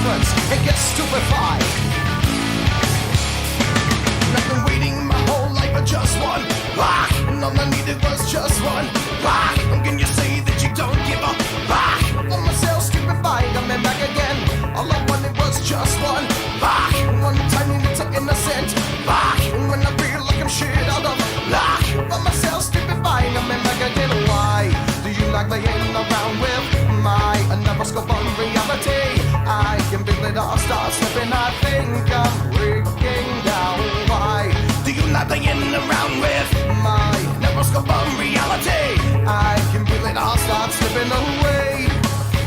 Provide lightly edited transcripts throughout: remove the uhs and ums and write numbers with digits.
difference and get stupefied. I've been waiting my whole life for just one rock, and all I needed was just one rock. And can you say that you don't give a rock? On myself stupefied, I'm back again. All I wanted was just one rock, one tiny little innocent rock. And when I feel like I'm shit out of luck, on myself stupefied, I'm back again. Why do you like playing around with my never-scope on reality? I can feel it all start slipping. I think I'm breaking down. Why do you like playing around with my never-scope on reality? I can feel it all start slipping away.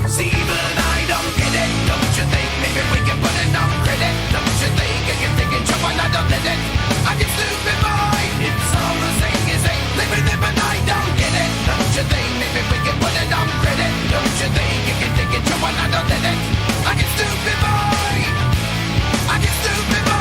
See, but I don't get it. Don't you think maybe we can put it on credit? Don't you think I can take it, jump on, I don't let it. I get stupid mind. It's all the same as ain't living it, but I don't get it. Don't you think maybe we can put it on credit? Don't you think you can take it, jump on, I don't let it. I get stupid mind. I get stupid mind.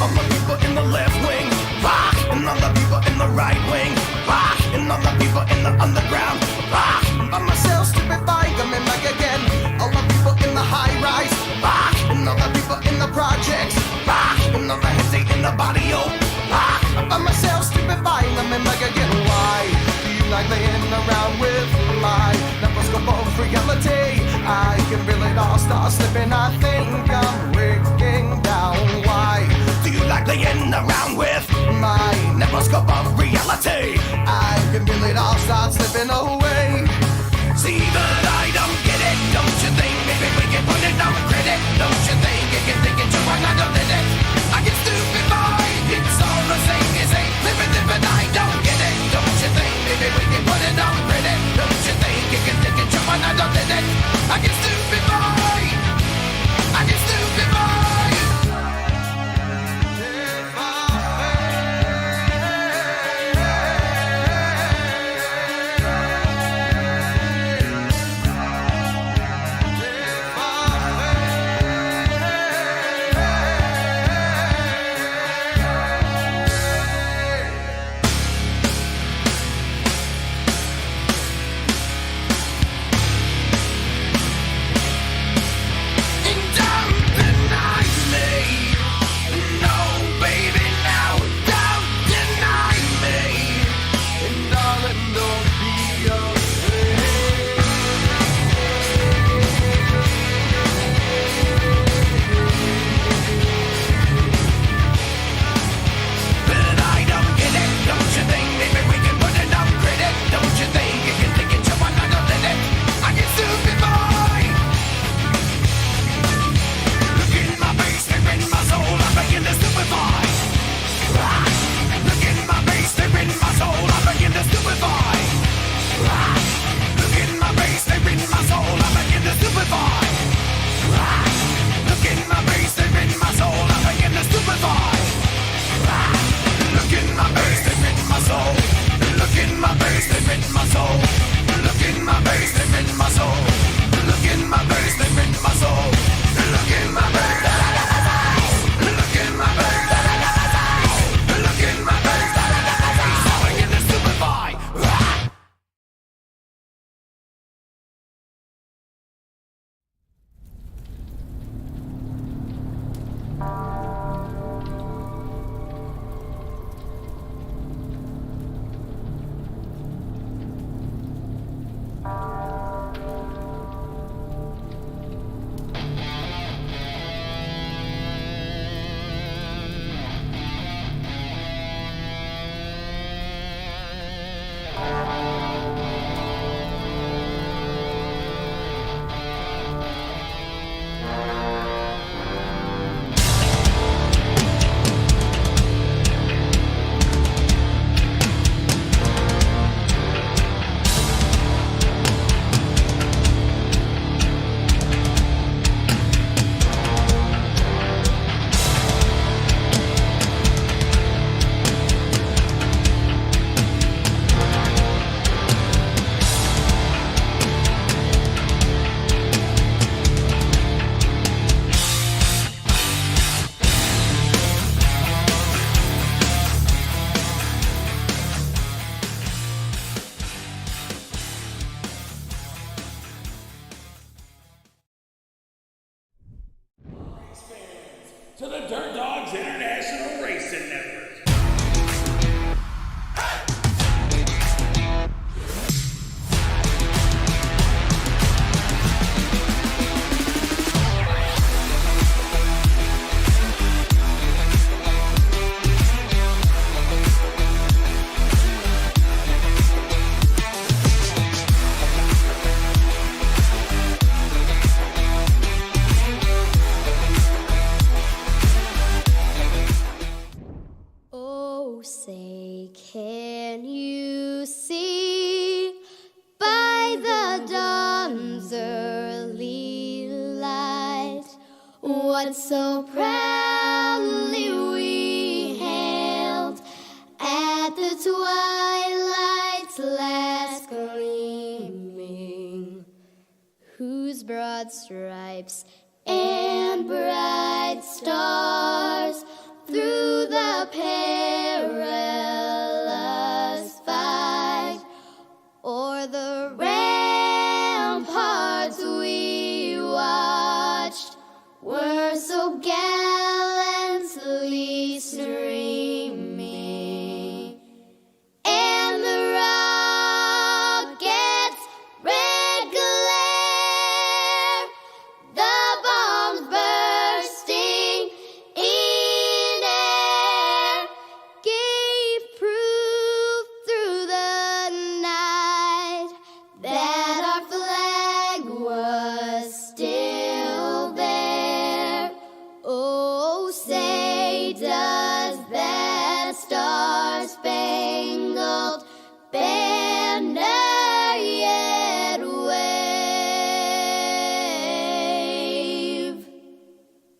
All the people in the left wing, rock, and all the people in the right wing, rock, and all the people in the underground, rock. By myself, stupefied, coming back again. All the people in the high rise, rock, and all the people in the projects, rock, and all the heads in the body, oh, rock. By myself, stupefied, coming back again. Why do you like playing around with my never-scope of reality? I can feel it all start slipping. I think I'm breaking down. Why do you like playing around with my never-scope of reality? I can feel it all start slipping away. See, but I don't get it. Don't you think maybe we can put it on credit? Don't you think you can think it, you are not a minute? I get stupid mind. It's all the same as ain't living it, but I don't get it. Don't you think maybe we can put it on credit? Don't you think you can think it, you are not a minute? I get stupid mind. I get stupid mind. say, can you see by the dawn's early light what so proudly we hailed at the twilight's last gleaming, whose broad stripes and bright stars through the perilous fight o'er the ramparts we watched were so gallantly streaming, and the rockets' red glare, the bombs bursting in air, gave proof through the night that our flag was still there. Oh, say does that star-spangled banner yet wave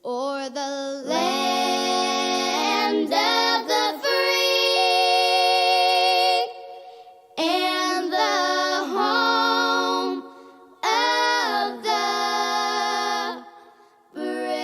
o'er the land of the free and the home of the brave.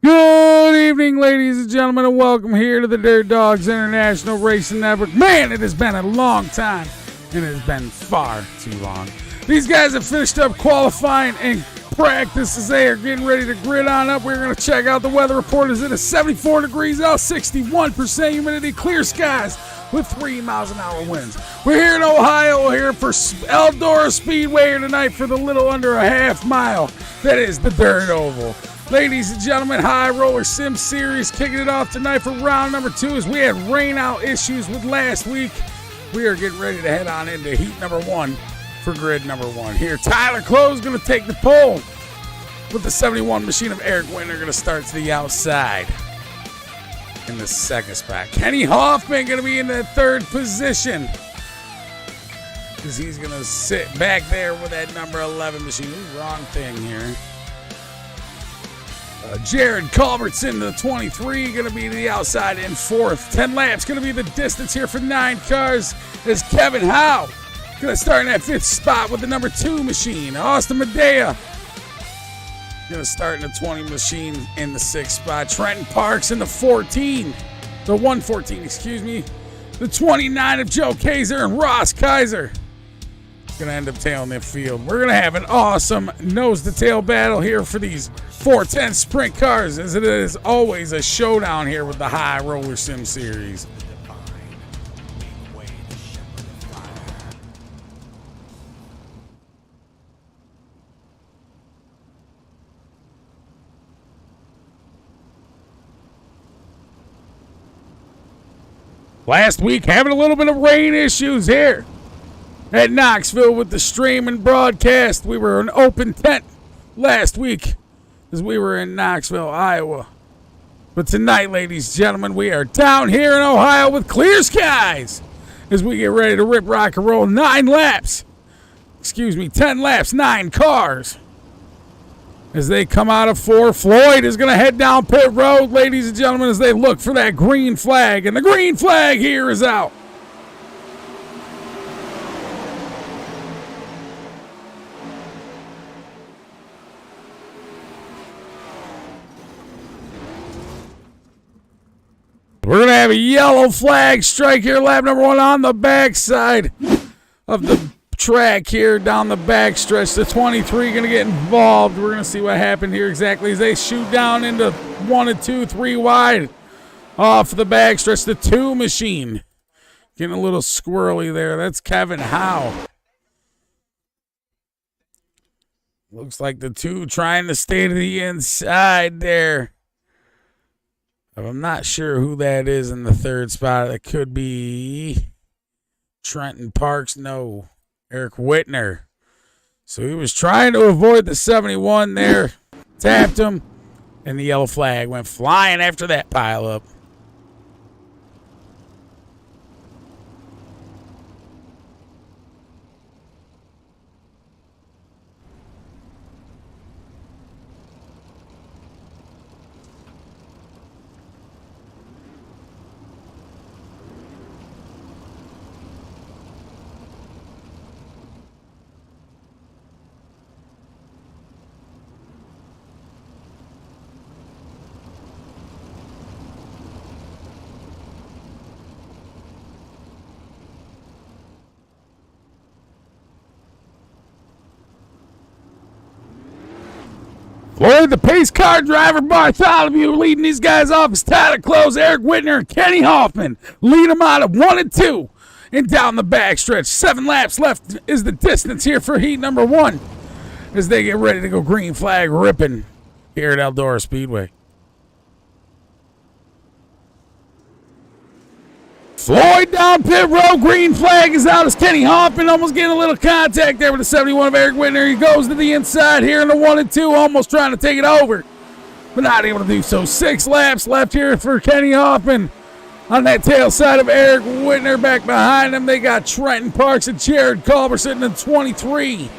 Good evening, ladies and gentlemen, and welcome here to the Dirt Dogs International Racing Network. Man, it has been a long time, and it has been far too long. These guys have finished up qualifying and practice as they are getting ready to grid on up. We're going to check out the weather report. Is it 74 degrees out, 61% humidity, clear skies with 3 miles an hour winds. We're here in Ohio, we're here for Eldora Speedway here tonight for the little under a half mile. That is the Dirt Oval. Ladies and gentlemen, High Roller Sim Series kicking it off tonight for round number 2 as we had rain out issues with last week. We are getting ready to head on into heat number 1 for grid number 1. Here, Tyler Clowes going to take the pole with the 71 machine of Eric Winter going to start to the outside in the second spot. Kenny Hoffman going to be in the third position because he's going to sit back there with that number 11 machine. Ooh, wrong thing here. Jared Culbertson, the 23, going to be to the outside in fourth. 10 laps, going to be the distance here for 9 cars. As Kevin Howe going to start in that 5th spot with the number 2 machine. Austin Medea going to start in the 20 machine in the 6th spot. Trenton Parks in the 14. The 114, excuse me. The 29 of Joe Kaiser and Ross Kaiser going to end up tailing the field. We're going to have an awesome nose-to-tail battle here for these 410 sprint cars, as it is always a showdown here with the High Roller Sim Series. Last week, having a little bit of rain issues here at Knoxville with the streaming broadcast. We were an open tent last week as we were in Knoxville, Iowa. But tonight, ladies and gentlemen, we are down here in Ohio with clear skies as we get ready to rip, rock, and roll 10 laps, 9 cars. As they come out of 4, Floyd is going to head down pit road, ladies and gentlemen, as they look for that green flag. And the green flag here is out. We're going to have a yellow flag strike here, lap number 1 on the backside of the track here down the backstretch. The 23 going to get involved. We're going to see what happened here exactly as they shoot down into 1 and 2, 3 wide off the backstretch. The 2 machine getting a little squirrely there. That's Kevin Howe. Looks like the 2 trying to stay to the inside there. I'm not sure who that is in the 3rd spot. That could be Trenton Parks. No, Eric Whitner. So he was trying to avoid the 71 there. Tapped him. And the yellow flag went flying after that pileup. Floyd, the pace car driver, Bartholomew, leading these guys off is Tyler Clowes, Eric Whitner, and Kenny Hoffman. Lead them out of 1 and 2. And down the backstretch. 7 laps left is the distance here for heat number 1 as they get ready to go green flag ripping here at Eldora Speedway. Floyd down pit road. Green flag is out as Kenny Hoffman almost getting a little contact there with the 71 of Eric Whitner. He goes to the inside here in the 1 and 2, almost trying to take it over, but not able to do so. 6 laps left here for Kenny Hoffman. On that tail side of Eric Whitner, back behind him, they got Trenton Parks and Jared Culbert sitting in 23.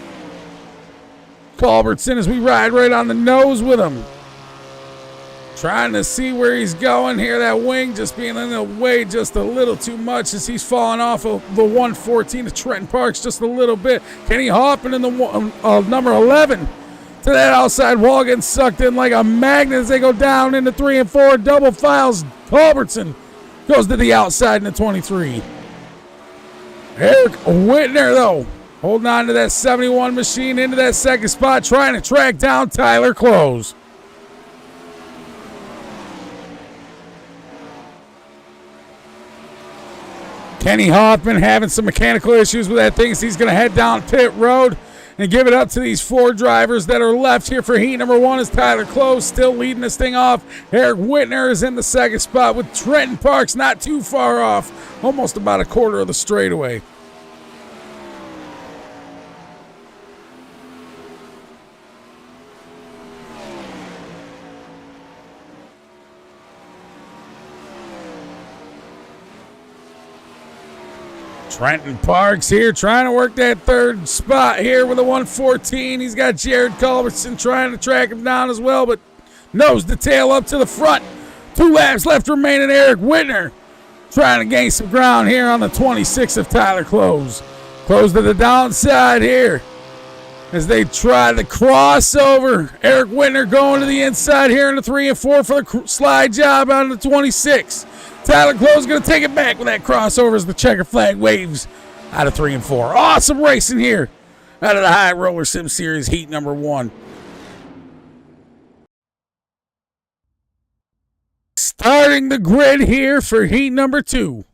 Culbertson as we ride right on the nose with him. Trying to see where he's going here. That wing just being in the way just a little too much as he's falling off of the 114 of Trenton Parks just a little bit. Kenny Hoffman in the number 11 to that outside wall, getting sucked in like a magnet as they go down into 3 and 4. Double files. Culbertson goes to the outside in the 23. Eric Whitner, though, holding on to that 71 machine into that second spot, trying to track down Tyler Clowes. Kenny Hoffman having some mechanical issues with that thing, so he's going to head down pit road and give it up to these 4 drivers that are left here for heat number 1 is Tyler Clowes still leading this thing off. Eric Whitner is in the second spot with Trenton Parks not too far off, almost about a quarter of the straightaway. Trenton Parks here trying to work that third spot here with a 114. He's got Jared Culbertson trying to track him down as well, but nose to tail up to the front. 2 laps left remaining. Eric Whitner trying to gain some ground here on the 26 of Tyler Clowes. Close to the downside here as they try the crossover. Eric Whitner going to the inside here in the 3 and 4 for the slide job on the 26. Tyler Clowes going to take it back with that crossover as the checker flag waves out of 3 and 4. Awesome racing here out of the High Roller Sim Series heat number 1. Starting the grid here for heat number 2.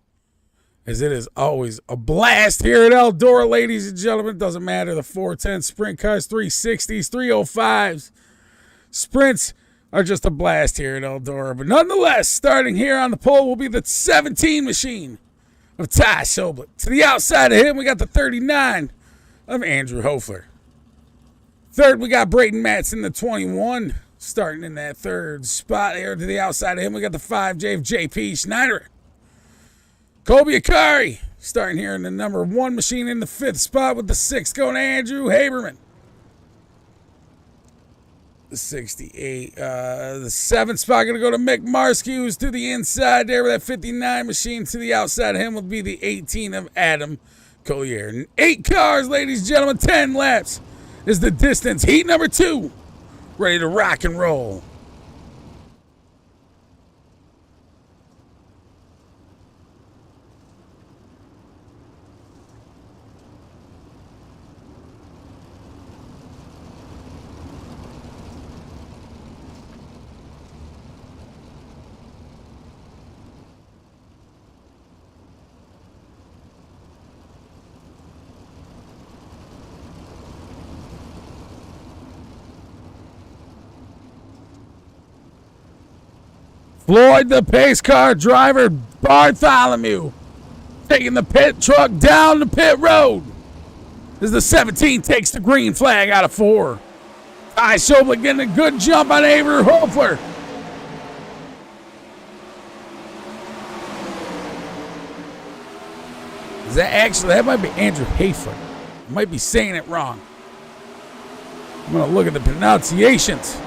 As it is always a blast here at Eldora, ladies and gentlemen. It doesn't matter. The 410 sprint cars, 360s, 305s. Sprints are just a blast here at Eldora. But nonetheless, starting here on the pole will be the 17 machine of Ty Soblet. To the outside of him, we got the 39 of Andrew Hofler. Third, we got Brayden Matson, the 21, starting in that third spot here. To the outside of him, we got the 5J of JP Schneider. Kobe Akari, starting here in the number 1 machine in the 5th spot with the 6 going to Andrew Haberman. The 68. The 7th spot going to go to Mick Marsky, who's to the inside there with that 59 machine. To the outside of him will be the 18 of Adam Collier. 8 cars, ladies and gentlemen. 10 laps is the distance. Heat number 2. Ready to rock and roll. Floyd, the pace car driver, Bartholomew, taking the pit truck down the pit road. as the 17 takes the green flag out of 4. Ty Schoblich getting a good jump on Avery Hofler. Is that actually, that might be Andrew Hafer. I might be saying it wrong. I'm going to look at the pronunciations.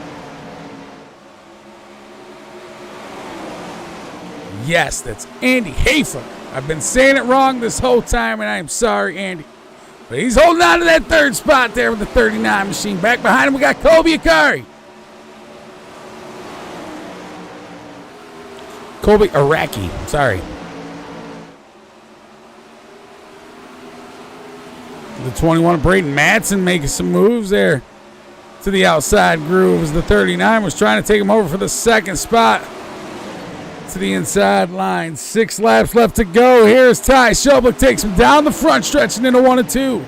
Yes, that's Andy Hafer. I've been saying it wrong this whole time, and I'm sorry, Andy. But he's holding on to that third spot there with the 39 machine. Back behind him, we got Kobe Akari. Kobe Araki, sorry. The 21, Braden Madsen making some moves there to the outside groove as the 39 was trying to take him over for the second spot to the inside line. 6 laps left to go. Here's Ty Schoblich, takes him down the front stretch and into 1 and 2.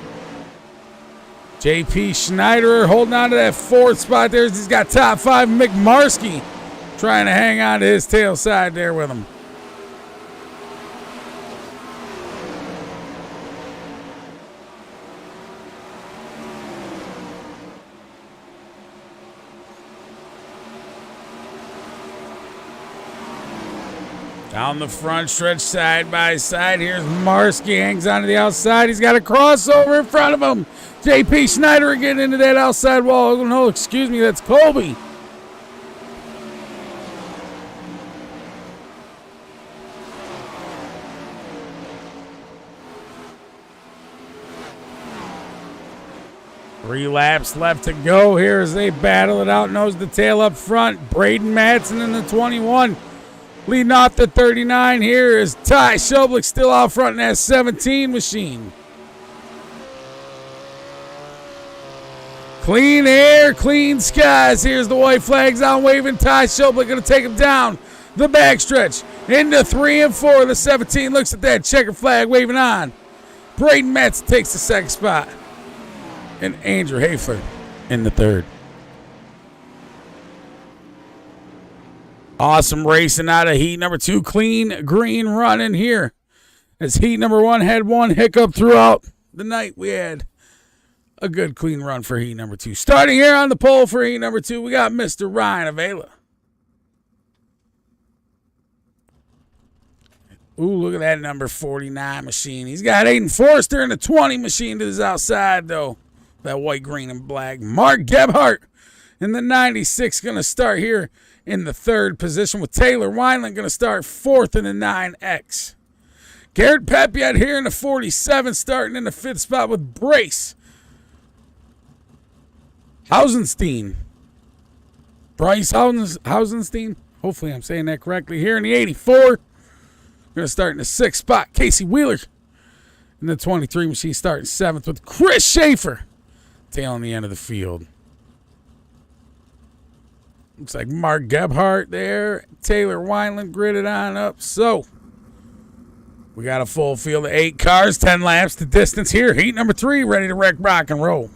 JP Schneider holding on to that 4th spot there as he's got top 5 Mick Marsky trying to hang on to his tail side there with him. Down the front stretch, side by side. Here's Marsky, hangs onto the outside. He's got a crossover in front of him. JP Schneider getting into that outside wall. Oh, no, excuse me, that's Colby. Three laps left to go here as they battle it out, nose to tail up front. Braden Madsen in the 21. Leading off the 39 here is Ty Schoblich still out front in that 17 machine. Clean air, clean skies. Here's the white flags on waving. Ty Schoblich going to take him down the backstretch into 3 and 4. The 17 looks at that checker flag waving on. Braden Madsen takes the second spot. And Andrew Hafer in the 3rd. Awesome racing out of heat number 2. Clean green run in here. As heat number 1 had one hiccup throughout the night, we had a good clean run for heat number 2. Starting here on the pole for heat number 2, we got Mr. Ryan Avila. Ooh, look at that number 49 machine. He's got Aiden Forster in the 20 machine to his outside, though. That white, green, and black. Mark Gebhardt in the 96 going to start here in the 3rd position, with Taylor Wineland going to start 4th in the 9X. Garrett Papiat here in the 47, starting in the 5th spot with Brace Hausenstein. Bryce Hausenstein. Hopefully I'm saying that correctly. Here in the 84, going to start in the 6th spot. Casey Wheeler in the 23 machine, starting 7th with Chris Schaefer tailing the end of the field. Looks like Mark Gebhardt there. Taylor Wineland gridded on up. So we got a full field of 8 cars, 10 laps to distance here. Heat number 3 ready to wreck, rock, and roll.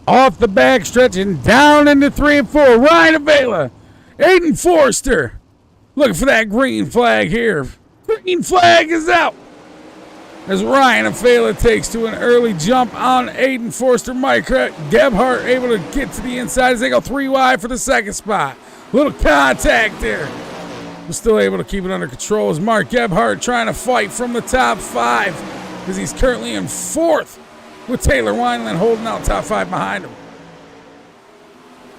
Off the back stretch and down into 3 and 4. Ryan Avila. Aiden Forster. Looking for that green flag here. Green flag is out. As Ryan Avila takes to an early jump on Aiden Forster. Mike Gebhardt able to get to the inside as they go 3 wide for the 2nd spot. Little contact there. We're still able to keep it under control as Mark Gebhardt trying to fight from the top 5 as he's currently in 4th. With Taylor Wineland holding out top 5 behind him.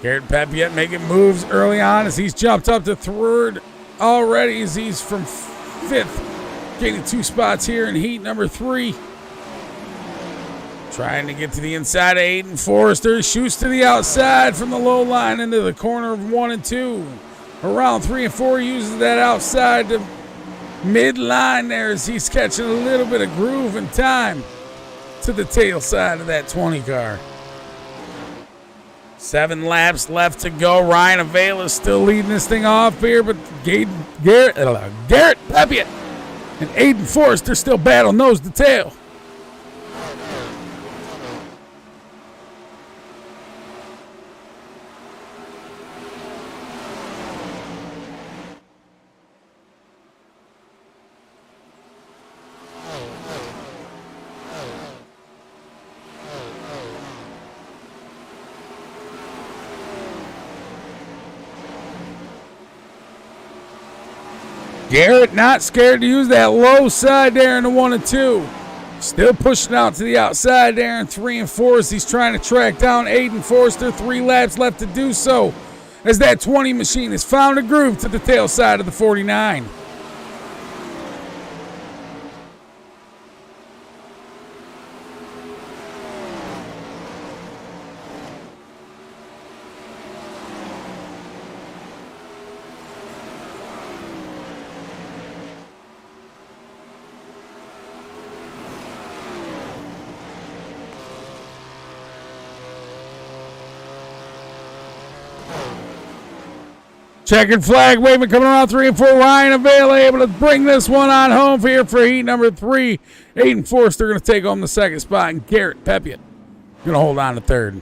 Garrett Pepiot making moves early on as he's jumped up to third already as he's from fifth, gaining 2 spots here in heat number 3. Trying to get to the inside of Aiden Forrester. Shoots to the outside from the low line into the corner of 1 and 2. Around 3 and 4 uses that outside to midline there as he's catching a little bit of groove and time to the tail side of that 20 car. 7 laps left to go. Ryan Avila is still leading this thing off here, but Garrett Pepiot and Aiden Forrester still battle nose to tail. Garrett not scared to use that low side there in the 1 and 2. Still pushing out to the outside there in 3 and 4 as he's trying to track down Aiden Forrester. 3 laps left to do so as that 20 machine has found a groove to the tail side of the 49. Checkered flag waving coming around 3 and 4. Ryan Avila able to bring this one on home here for heat number 3. Aiden Forrester going to take home the 2nd spot, and Garrett Pepiot going to hold on to 3rd.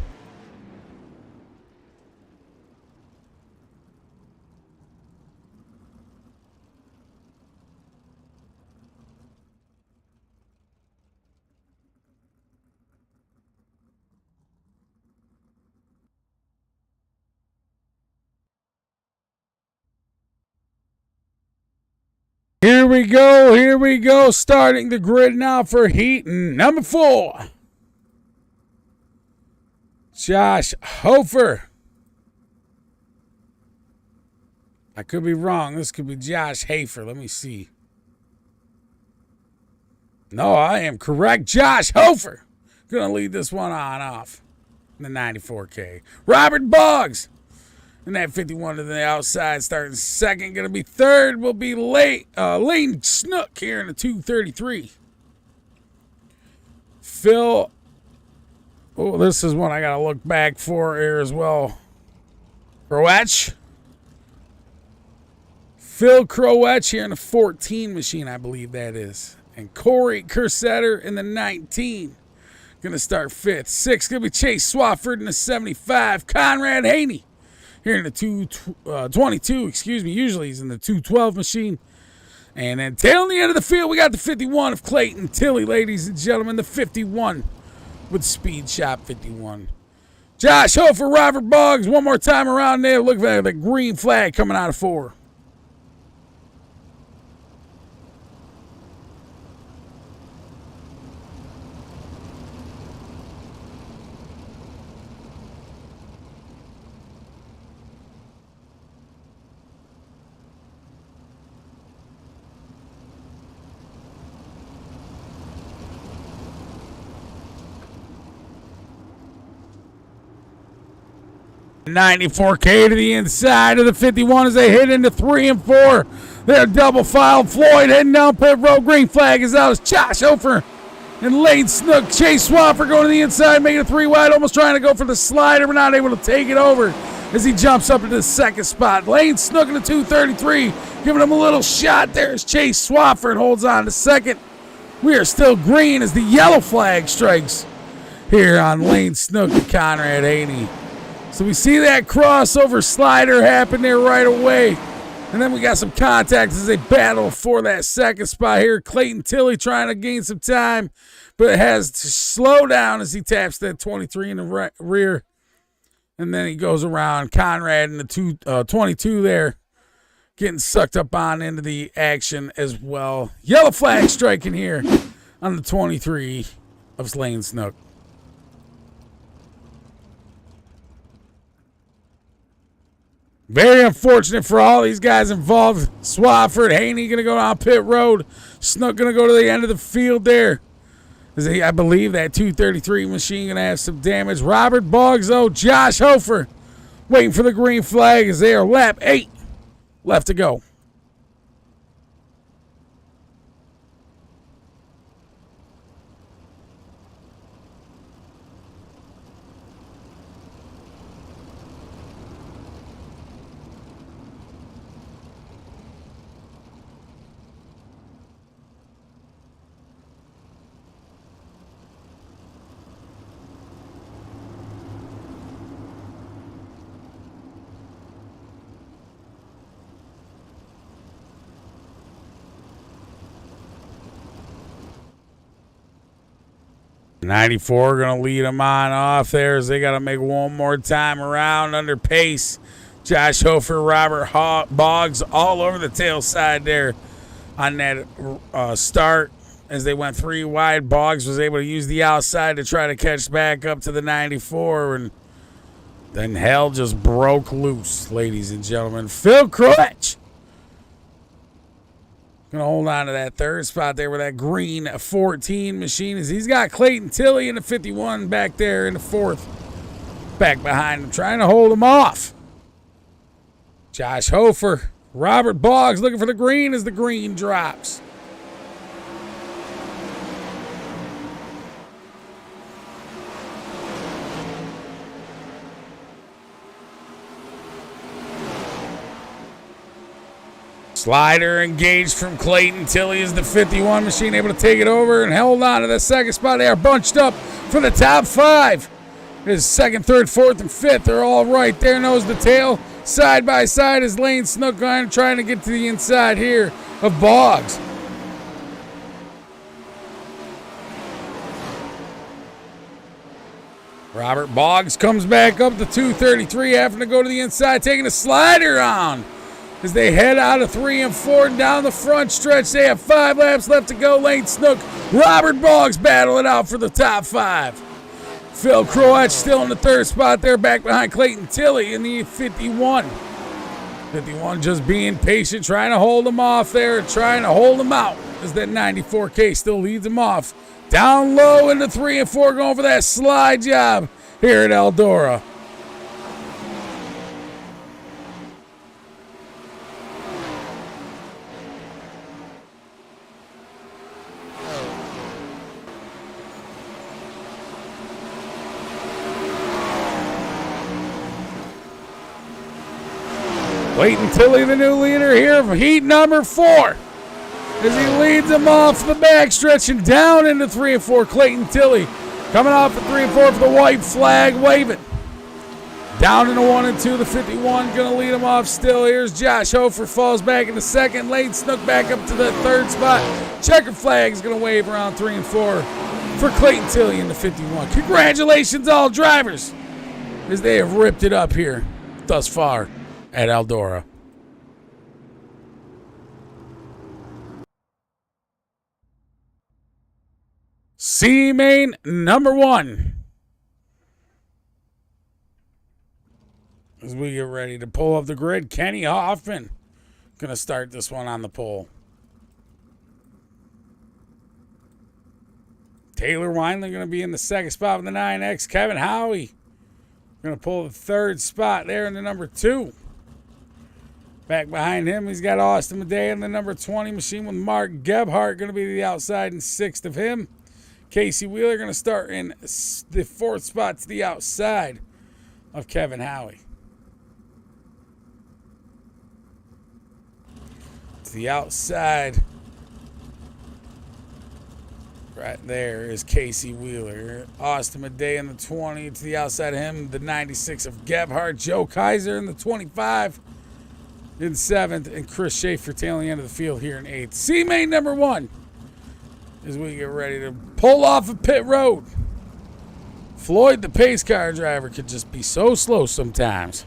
Here we go, starting the grid now for heat number 4. Josh Hofer. I could be wrong. This could be Josh Hafer. Let me see. No, I am correct. Josh Hofer. Gonna lead this one on off. The 94K. Robert Boggs. And that 51 to the outside, starting 2nd. Going to be 3rd will be Lane Snook here in the 233. Phil. Oh, this is one I got to look back for here as well. Croetch. Phil Croetch here in the 14 machine, I believe that is. And Corey Kersetter in the 19. Going to start 5th. 6th going to be Chase Swafford in the 75. Conrad Haney here in the 222, excuse me. Usually he's in the 212 machine. And then tailing the end of the field, we got the 51 of Clayton Tilley, ladies and gentlemen. The 51 with Speed Shop 51. Josh Hofer, Robert Boggs, one more time around there. Look at the green flag coming out of 4. $94K to the inside of the 51 as they hit into 3 and 4. They're double file. Floyd heading down pit road. Green flag is out as Josh Hofer and Lane Snook. Chase Swaffer going to the inside, making it 3 wide, almost trying to go for the slider, but not able to take it over as he jumps up into the 2nd spot. Lane Snook in the 233, giving him a little shot there as Chase Swafford holds on to 2nd. We are still green as the yellow flag strikes here on Lane Snook and Conrad Haney. So we see that crossover slider happen there right away. And then we got some contact as they battle for that 2nd spot here. Clayton Tilley trying to gain some time, but it has to slow down as he taps that 23 in the rear. And then he goes around Conrad in the 22 there, getting sucked up on into the action as well. Yellow flag striking here on the 23 of Lane Snook. Very unfortunate for all these guys involved. Swafford, Haney going to go down pit road. Snook going to go to the end of the field there. I believe that 233 machine going to have some damage. Robert Boggs, though, Josh Hofer waiting for the green flag as they are lap 8 left to go. '94 going to lead them on off there as they got to make one more time around under pace. Josh Hofer, Robert Boggs all over the tail side there on that start as they went 3 wide. Boggs was able to use the outside to try to catch back up to the '94, and then hell just broke loose, ladies and gentlemen. Phil Croetch going to hold on to that third spot there with that green 14 machine as he's got Clayton Tilley in the 51 back there in the 4th. Back behind him, trying to hold him off. Josh Hofer, Robert Boggs looking for the green as the green drops. Slider engaged from Clayton Tilley as the 51 machine able to take it over and held on to the second spot. They are bunched up for the top 5. His 2nd, 3rd, 4th, and 5th. They're all right there, nose to tail. Side by side as Lane Snook trying to get to the inside here of Boggs. Robert Boggs comes back up to 233, having to go to the inside, taking a slider on. As they head out of 3 and 4 down the front stretch. They have 5 laps left to go. Lane Snook, Robert Boggs battle it out for the top 5. Phil Croetch still in the 3rd spot there, back behind Clayton Tilley in the 51. 51 just being patient, trying to hold him off there, trying to hold him out as that 94K still leads him off. Down low into 3 and 4, going for that slide job here at Eldora. Clayton Tilley, the new leader here for heat number 4. As he leads them off the backstretch and down into 3 and 4. Clayton Tilley coming off the 3 and 4 for the white flag waving. Down into 1 and 2, the 51 going to lead them off still. Here's Josh Hofer, falls back in the 2nd. Lane Snook back up to the 3rd spot. Checker flag is going to wave around 3 and 4 for Clayton Tilley in the 51. Congratulations, all drivers, as they have ripped it up here thus far at Eldora. C main number 1. As we get ready to pull up the grid, Kenny Hoffman going to start this one on the pole. Taylor Weinland going to be in the 2nd spot with the 9X. Kevin Howie going to pull the 3rd spot there in the number 2. Back behind him, he's got Austin Madej in the number 20 machine with Mark Gebhardt going to be the outside and 6th of him. Casey Wheeler going to start in the 4th spot to the outside of Kevin Howie. To the outside, right there is Casey Wheeler. Austin Madej in the 20. To the outside of him, the 96 of Gebhardt. Joe Kaiser in the 25. In 7th, and Chris Schaefer tailing the end of the field here in 8th. C main number 1 as we get ready to pull off of pit road. Floyd, the pace car driver, could just be so slow sometimes.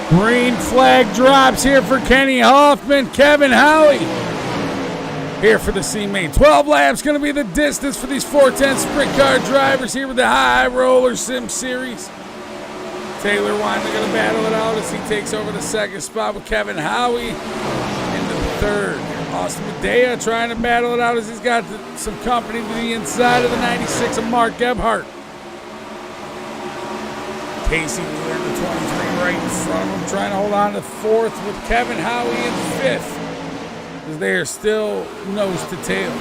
Green flag drops here for Kenny Hoffman. Kevin Howie here for the C-Main. 12 laps going to be the distance for these 410 sprint car drivers here with the High Roller Sim Series. Taylor Weinman going to battle it out as he takes over the second spot with Kevin Howie in the third. Austin Medea trying to battle it out as he's got some company to the inside of the 96 of Mark Gebhardt. Casey Wheeler in the 23 right in front of him, trying to hold on to fourth with Kevin Howie in fifth as they are still nose to tail.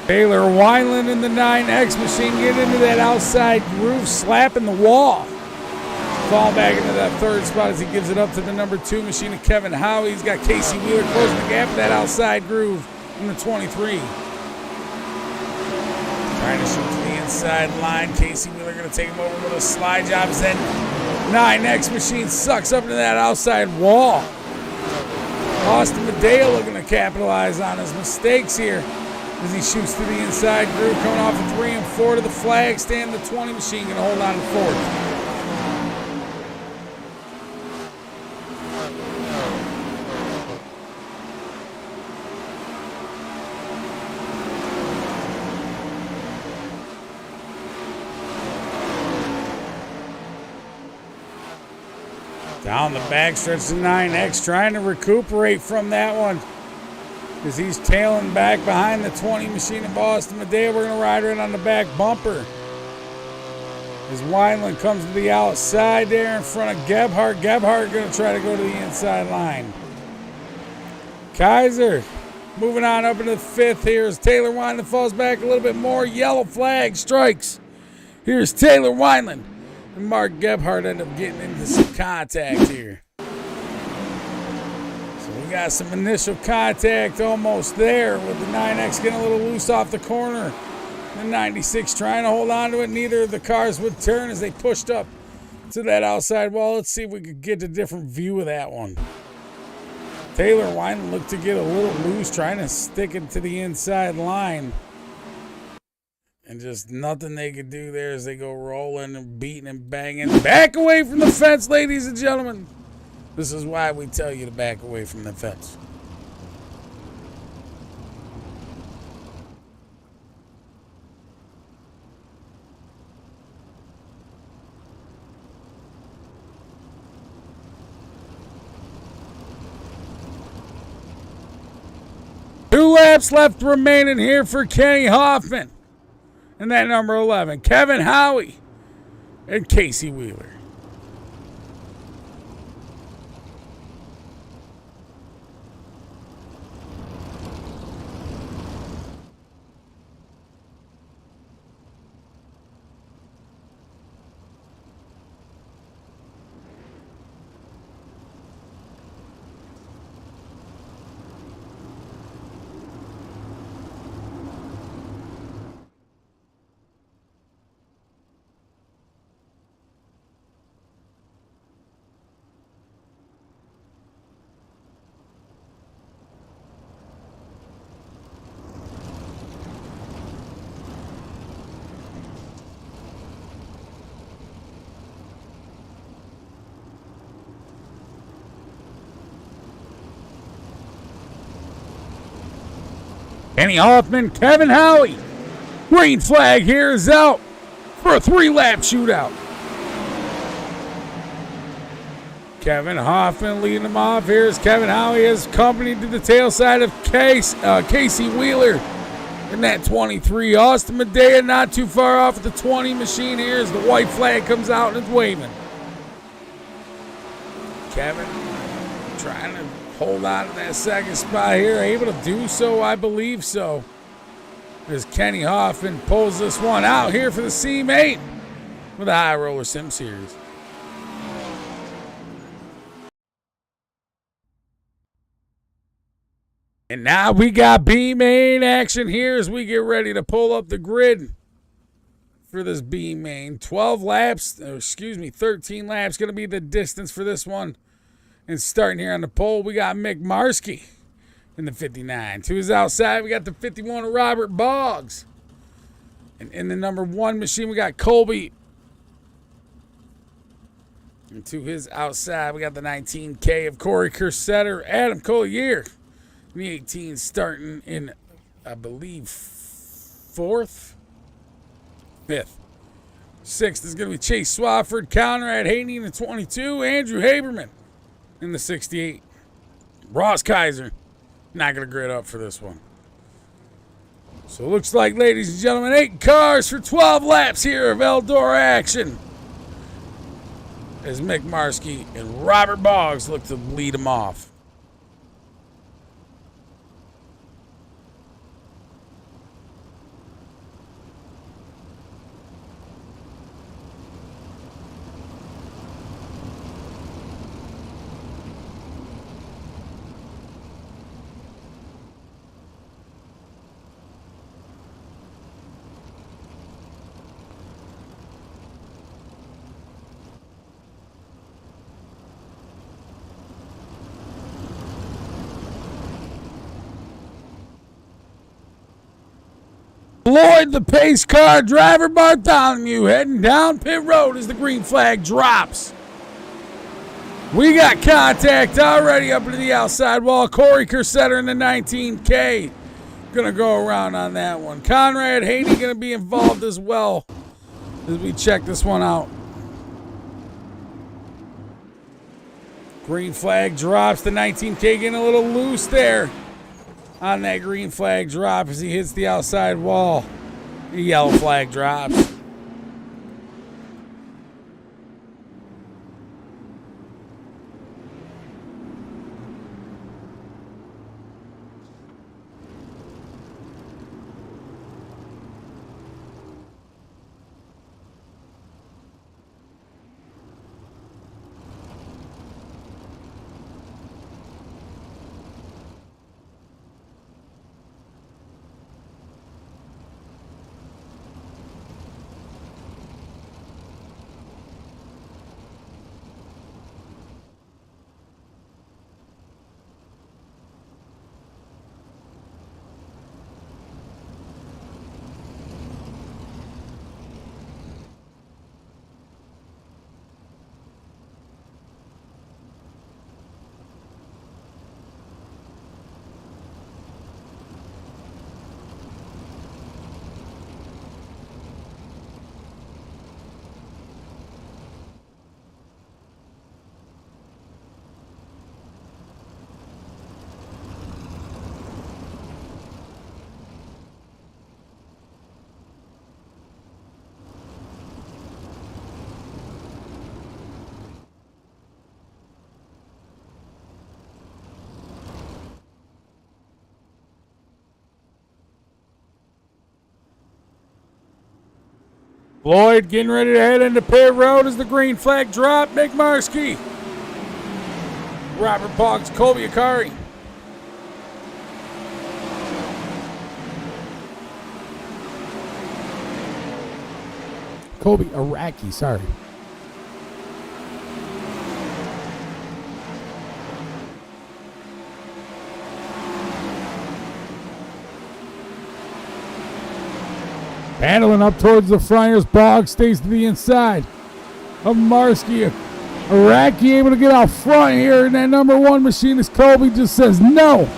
Taylor Wineland in the 9X machine get into that outside groove, slapping the wall. Fall back into that third spot as he gives it up to the number 2 machine of Kevin Howie. He's got Casey Wheeler closing the gap in that outside groove in the 23. Trying to shoot to the inside line. Casey Wheeler going to take him over with a slide job. Then 9X machine sucks up into that outside wall. Austin Medea looking to capitalize on his mistakes here as he shoots to the inside groove, coming off of 3 and 4 to the flag stand. The 20 machine going to hold on to fourth. Down the backstretch to 9X, trying to recuperate from that one as he's tailing back behind the 20 machine of Austin Medea. We're going to ride right on the back bumper as Wineland comes to the outside there in front of Gebhardt. Gebhardt going to try to go to the inside line. Kaiser moving on up into the fifth here as Taylor Wineland falls back a little bit more. Yellow flag strikes. Here's Taylor Wineland. And Mark Gebhardt ended up getting into some contact here. So we got some initial contact almost there with the 9X getting a little loose off the corner. The 96 trying to hold on to it. Neither of the cars would turn as they pushed up to that outside wall. Let's see if we could get a different view of that one. Taylor Wineland looked to get a little loose, trying to stick it to the inside line. And just nothing they could do there as they go rolling and beating and banging. Back away from the fence, ladies and gentlemen. This is why we tell you to back away from the fence. Two laps left remaining here for Kenny Hoffman. And that number 11, Kevin Howie and Casey Wheeler. Kenny Hoffman, Kevin Howie. Green flag here is out for a 3-lap shootout. Kevin Hoffman leading him off. Here's Kevin Howie as company to the tail side of Casey Wheeler in that 23. Austin Medea not too far off at the 20 machine here as the white flag comes out and it's waving. Kevin trying to hold on to that second spot here. Able to do so, I believe so. As Kenny Hoffman pulls this one out here for the C-Mate with the High Roller Sim Series. And now we got B-Main action here as we get ready to pull up the grid for this B main. 12 laps, or excuse me, 13 laps going to be the distance for this one. And starting here on the pole, we got Mick Marsky in the 59. To his outside, we got the 51 Robert Boggs. And in the number 1 machine, we got Colby. And to his outside, we got the 19K of Corey Kersetter, Adam Collier. The 18 starting in, I believe, 4th? 5th. 6th is going to be Chase Swafford, Conrad Haney in the 22, Andrew Haberman in the 68. Ross Kaiser, not going to grid up for this one. So it looks like, ladies and gentlemen, 8 cars for 12 laps here of Eldora action, as Mick Marsky and Robert Boggs look to lead them off. Lloyd, the pace car driver, Bartholomew, heading down pit road as the green flag drops. We got contact already up to the outside wall. Corey Kersetter in the 19K. Gonna go around on that one. Conrad Haney gonna be involved as well as we check this one out. Green flag drops. The 19K getting a little loose there on that green flag drop as he hits the outside wall. The yellow flag drops. Lloyd getting ready to head into pit road as the green flag drop. Mick Marsky, Robert Boggs, Colby Akari. Colby Araki, sorry. Paddling up towards the front as Boggs stays to the inside of Marsky. Araki able to get out front here, and that number 1 machine is Colby just says no.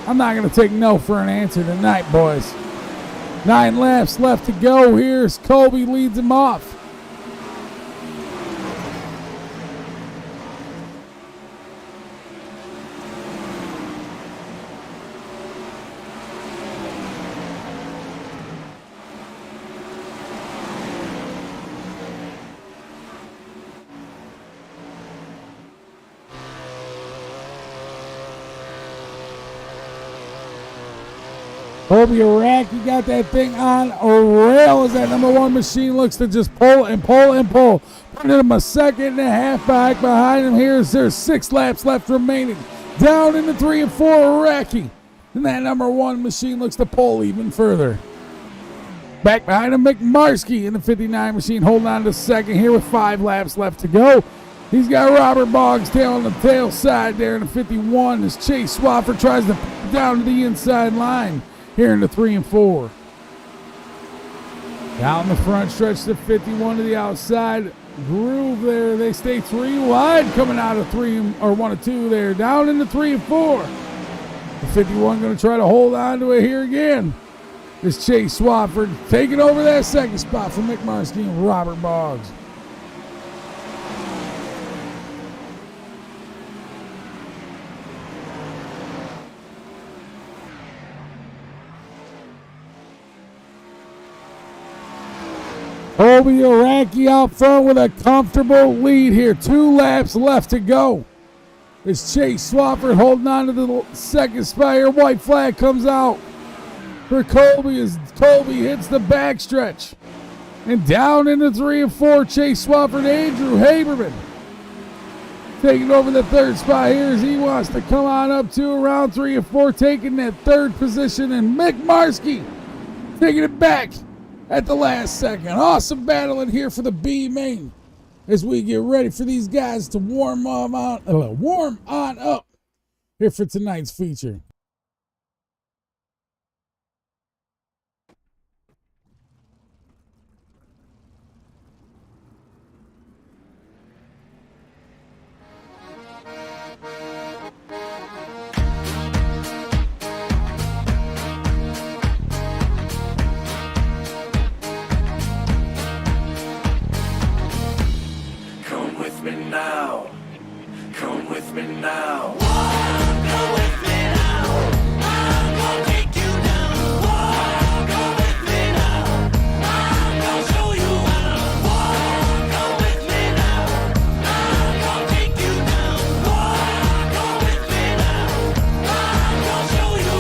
I'm not going to take no for an answer tonight, boys. 9 laps left to go. Here's Colby leads him off. Colby Araki got that thing on a rail as that number 1 machine looks to just pull and pull and pull. Putting him a second and a half back behind him. There's 6 laps left remaining. Down into 3 and 4, Araki. And that number 1 machine looks to pull even further. Back behind him, McMarsky in the 59 machine, holding on to second here with 5 laps left to go. He's got Robert Boggs tail on the tail side there in the 51 as Chase Swafford tries to down to the inside line here in the 3 and 4. Down the front stretch, the 51 to the outside. Groove there. They stay 3 wide coming out of 3 or 1 and 2 there. Down in the 3 and 4. The 51 going to try to hold on to it here again. This Chase Swafford taking over that second spot for McMarsky and Robert Boggs. Colby Iraqi out front with a comfortable lead here. 2 laps left to go. It's Chase Swafford holding on to the second spot here. White flag comes out for Colby as Colby hits the backstretch. And down into 3 and 4, Chase Swafford, Andrew Haberman taking over the third spot here as he wants to come on up to around 3 and 4, taking that third position. And Mick Marsky taking it back at the last second. Awesome battle in here for the B main as we get ready for these guys to warm on up here for tonight's feature. Come with me now. Come with me now. I'm gonna take you down. Come with me now. I'm gonna show you how. Come with me now. I'm gonna take you down. Come with me now. I'm gonna show you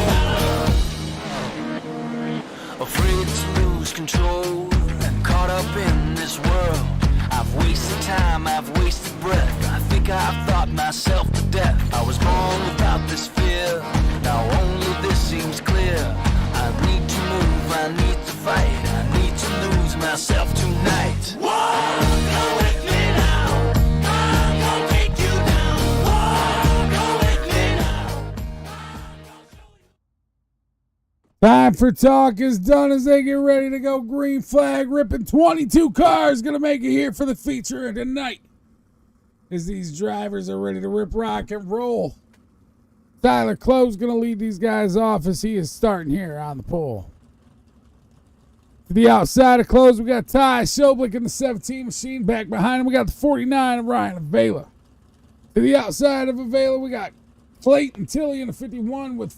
how. Afraid to lose control and caught up in this world. I've wasted time, I've wasted breath. I think I've thought myself to death. I was born without this fear. Now only this seems clear. I need to move, I need to fight. I need to lose myself tonight. Go with me now. I'm gonna take you down. Go with me now. Time for talk is done as they get ready to go. Green flag ripping. 22 cars going to make it here for the feature tonight as these drivers are ready to rip, rock, and roll. Tyler Clowes going to lead these guys off as he is starting here on the pole. To the outside of Clowes, we got Ty Schoblick in the 17 machine. Back behind him, we got the 49 of Ryan Avila. To the outside of Avila, we got Clayton Tilley in the 51 with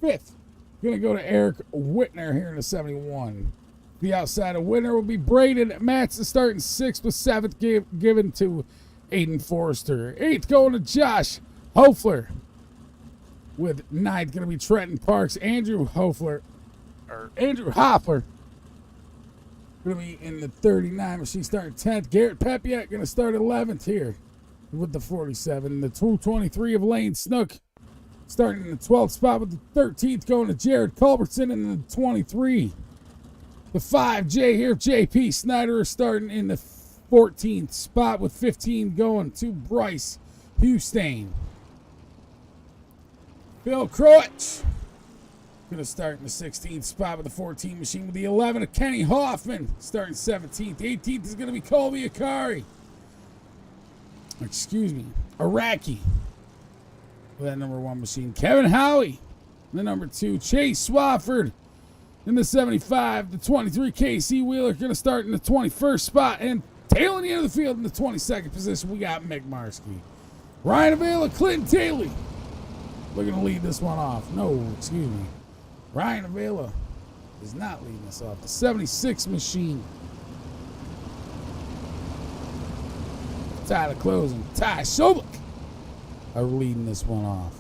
5th. Going to go to Eric Whitner here in the 71. The outside of Whitner will be Braden Matson starting 6th with 7th given to Aiden Forrester. 8th going to Josh Hofler. With 9th going to be Trenton Parks. Andrew Hoffler going to be in the 39 machine starting 10th. Garrett Pepiak going to start 11th here with the 47. The 223 of Lane Snook starting in the 12th spot with the 13th going to Jared Culbertson in the 23. The 5J here, JP Snyder is starting in the 14th spot with 15 going to Bryce Hustain. Bill Croach going to start in the 16th spot with the 14 machine with the 11 of Kenny Hoffman starting 17th. 18th is going to be Colby Akari. Iraqi. That number 1 machine. Kevin Howie, the number 2. Chase Swafford in the 75. The 23, KC Wheeler, going to start in the 21st spot. And tailing the end of the field in the 22nd position, we got Mick Marsky. Ryan Avila, Clinton Taylor. We're going to lead this one off. Ryan Avila is not leading us off. The 76 machine. Tyler Clowes and Ty Schoblick are leading this one off.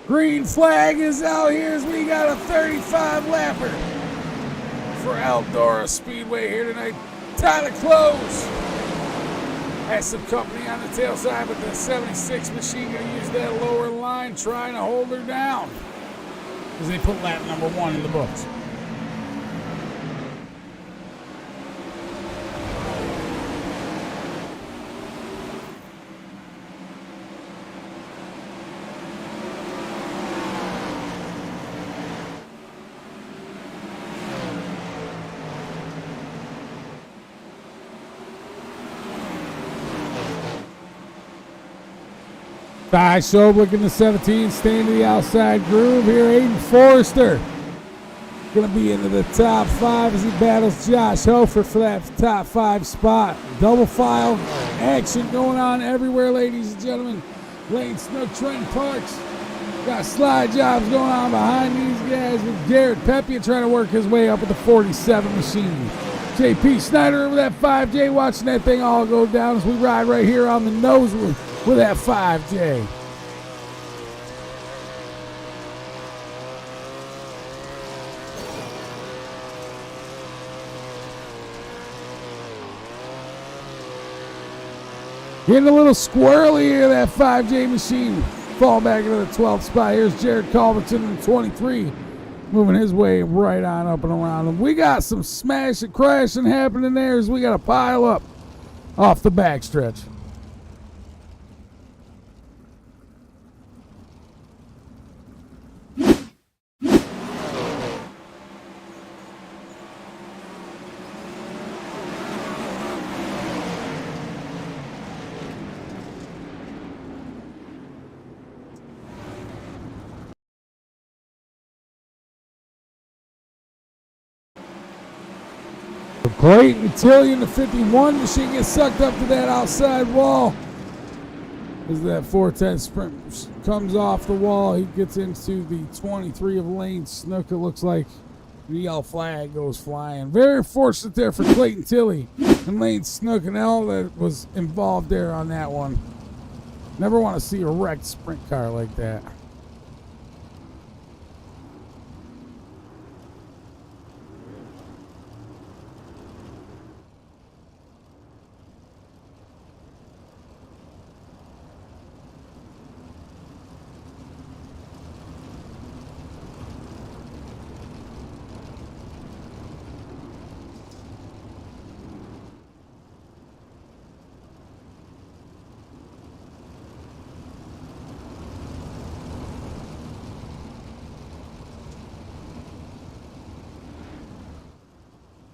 Green flag is out here as we got a 35 lapper for Eldora Speedway here tonight. Tyler Clowes Has some company on the tail side, but the 76 machine going to use that lower line, trying to hold her down as they put lap number 1 in the books. Ty Schoblich in the 17, staying to the outside groove here. Aiden Forrester going to be into the top 5 as he battles Josh Hofer for that top 5 spot. Double file action going on everywhere, ladies and gentlemen. Lane Snook, Trent Parks. Got slide jobs going on behind these guys with Garrett Pepia trying to work his way up with the 47 machine. JP Snyder over that 5J, watching that thing all go down as we ride right here on the nose with that 5J. Getting a little squirrely here, that 5J machine. Fall back into the 12th spot. Here's Jared Culverton in 23. Moving his way right on up and around him. We got some smashing, crashing happening there as we got to pile up off the backstretch. Clayton Tilly in the 51 machine gets sucked up to that outside wall. As that 410 sprint comes off the wall, he gets into the 23 of Lane Snook. It looks like the yellow flag goes flying. Very fortunate there for Clayton Tilly and Lane Snook and all that was involved there on that one. Never want to see a wrecked sprint car like that.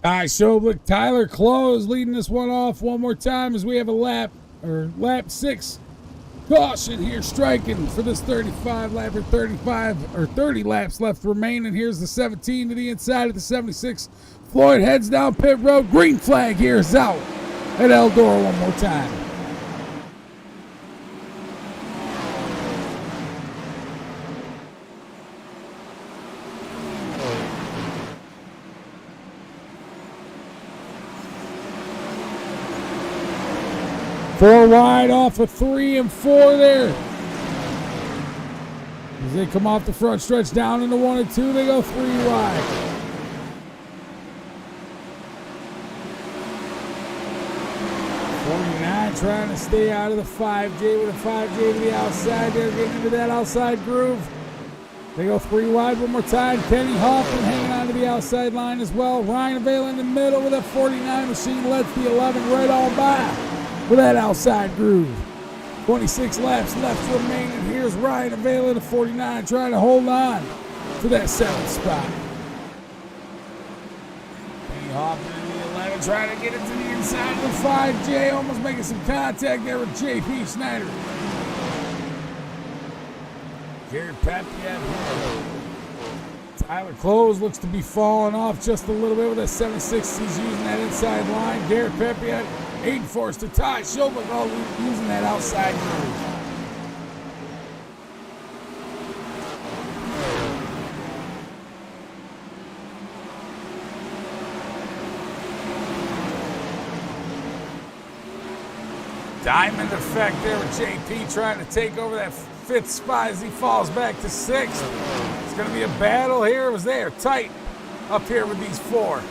Ty Schoblich, Tyler Clowes leading this one off one more time as we have a lap 6 caution here striking for this 35 lap or 35 or 30 laps left remaining. Here's the 17 to the inside of the 76. Floyd heads down pit road. Green flag here is out at Eldora one more time. Four wide off of 3 and 4 there. As they come off the front stretch down into 1 and 2, they go 3 wide. Trying to stay out of the 5J with a 5J to the outside. They're getting into that outside groove. They go 3 wide one more time. Kenny Hoffman hanging on to the outside line as well. Ryan Avila in the middle with a 49 machine. Lets the 11 right on by with that outside groove. 26 laps left remaining. Here's Ryan Avila, the 49, trying to hold on to that 7th spot. Kenny Hoffman in the 11 trying to get it to the inside of the 5J, almost making some contact there with JP Snyder. Garrett Papia. Tyler Clowes looks to be falling off just a little bit with that 76. He's using that inside line. Garrett Papia, Aiden Forrester, Ty Schoblich all using that outside groove. Diamond effect there with JP trying to take over that 5th spot as he falls back to 6th. It's going to be a battle here. It was there tight up here with these 4.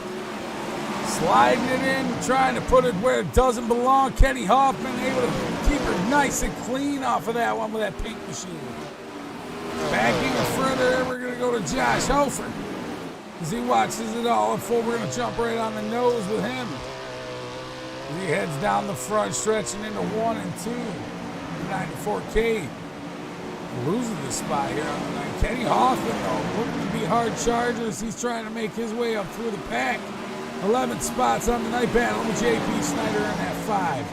Sliding it in, trying to put it where it doesn't belong. Kenny Hoffman able to keep her nice and clean off of that one with that pink machine. Backing it further, we're going to go to Josh Hofer. As he watches it all unfold, we're going to jump right on the nose with him. As he heads down the front, stretching into 1 and 2. 94K. Losing the spot here on the night. Kenny Hoffman, though, looking to be hard chargers. He's trying to make his way up through the pack. 11 spots on the night battle with JP Snyder in at 5.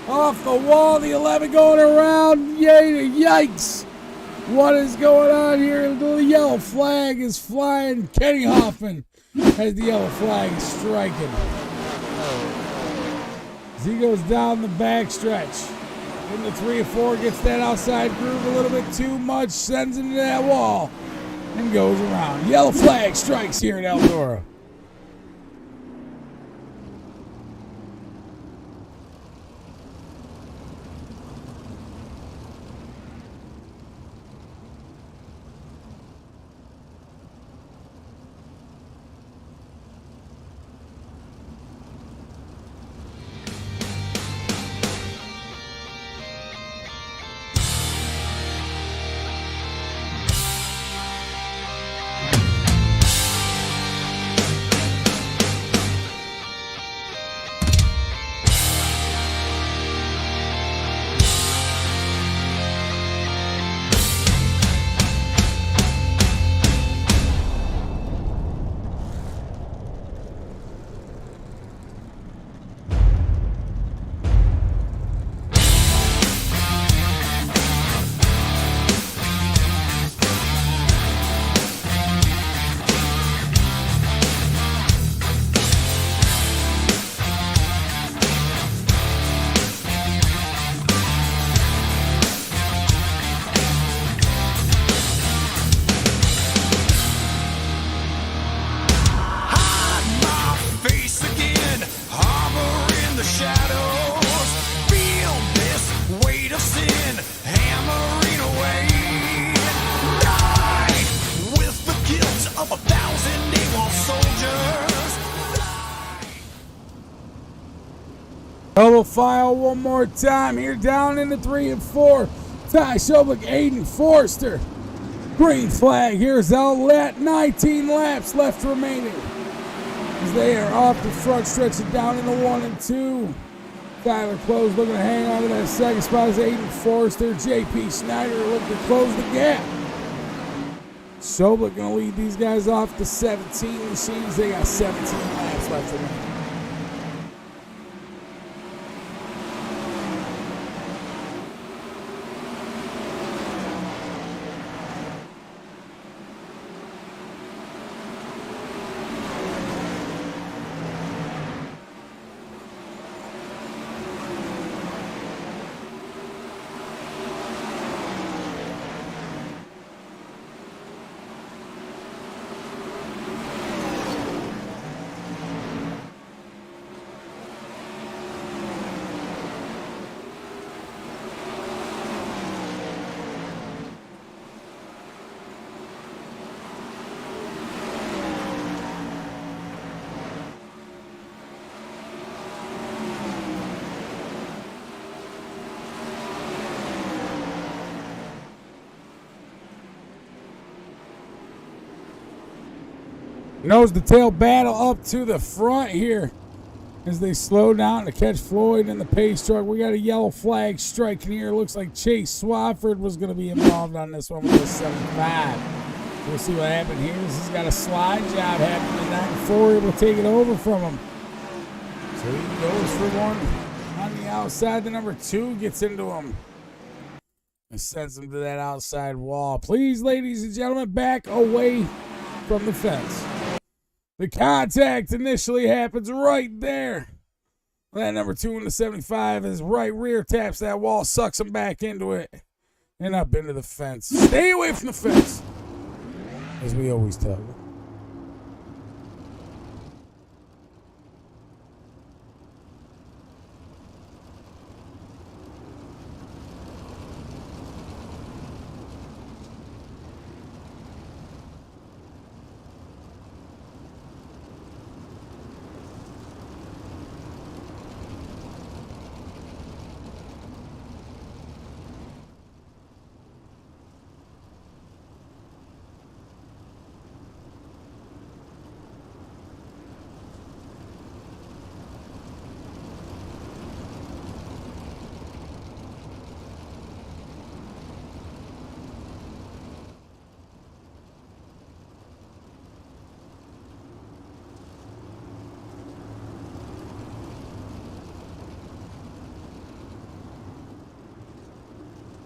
Off the wall, the 11 going around. Yikes. What is going on here? The yellow flag is flying. Kenny Hoffman has the yellow flag striking. As he goes down the back stretch. In the 3 and 4, gets that outside groove a little bit too much, sends him to that wall, and goes around. Yellow flag strikes here at Eldora. Double file one more time here down in the 3 and 4. Ty Schoblich, Aiden Forster. Green flag. Here's Outlet. 19 laps left remaining. As they are off the front, stretching down in the 1 and 2. Tyler Clowes looking to hang on to that second spot as Aiden Forster. JP Snyder looking to close the gap. Schoblich going to lead these guys off to 17 machines. They got 17 laps left remaining. Nose to tail battle up to the front here as they slow down to catch Floyd in the pace truck. We got a yellow flag striking here. Looks like Chase Swafford was going to be involved on this one with the 75. We'll see what happened here. This has got a slide job happening. 9-4 able to take it over from him. So he goes for one on the outside. The number 2 gets into him and sends him to that outside wall. Please, ladies and gentlemen, back away from the fence. The contact initially happens right there. That number 2 in the 75, his right rear taps that wall, sucks him back into it, and up into the fence. Stay away from the fence, as we always tell you.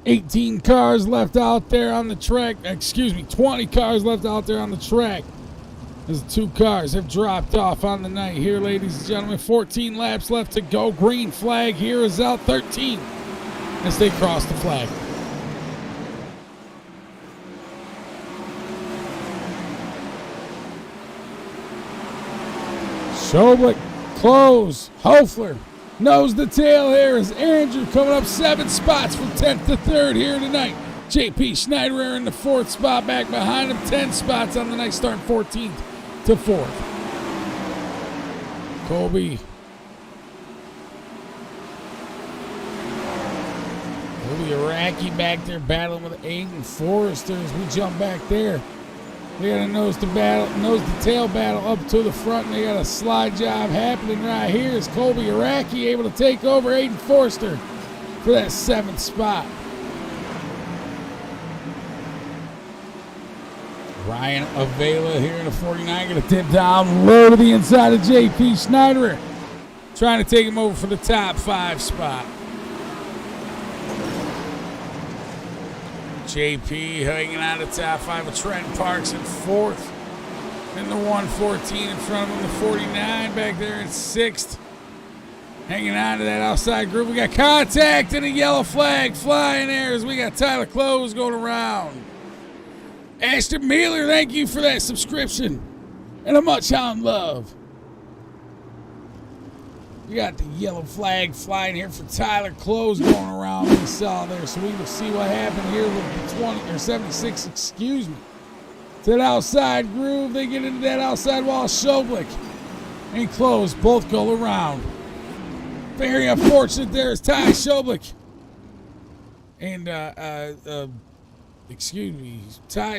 18 cars left out there on the track. Excuse me, 20 cars left out there on the track. As 2 cars have dropped off on the night here, ladies and gentlemen. 14 laps left to go. Green flag here is out. 13 as they cross the flag. Schoblich, Clowes, Hofler, nose to tail here is Andrew coming up 7 spots from 10th to 3rd here tonight. JP Schneider in the 4th spot, back behind him 10 spots on the night, starting 14th to 4th. Colby Iraqi back there battling with Aiden Forrester as we jump back there. They got a nose to tail battle up to the front, and they got a slide job happening right here as Colby Iraqi able to take over Aiden Forrester for that 7th spot. Ryan Avila here in the 49, going to tip down low to the inside of JP Schneider, trying to take him over for the top 5 spot. JP hanging out of the top 5 with Trent Parks in 4th. And the 114 in front of him, the 49 back there in 6th. Hanging on to that outside group. We got contact and a yellow flag flying there as we got Tyler Clowes going around. Ashton Mealer, thank you for that subscription and a much on love. We got the yellow flag flying here for Tyler Clowes going around. We saw there, so we will see what happened here with the 20 or 76. Excuse me. To that outside groove, they get into that outside wall. Schoblich and Clowes both go around. Very unfortunate there is Ty Schoblich and Ty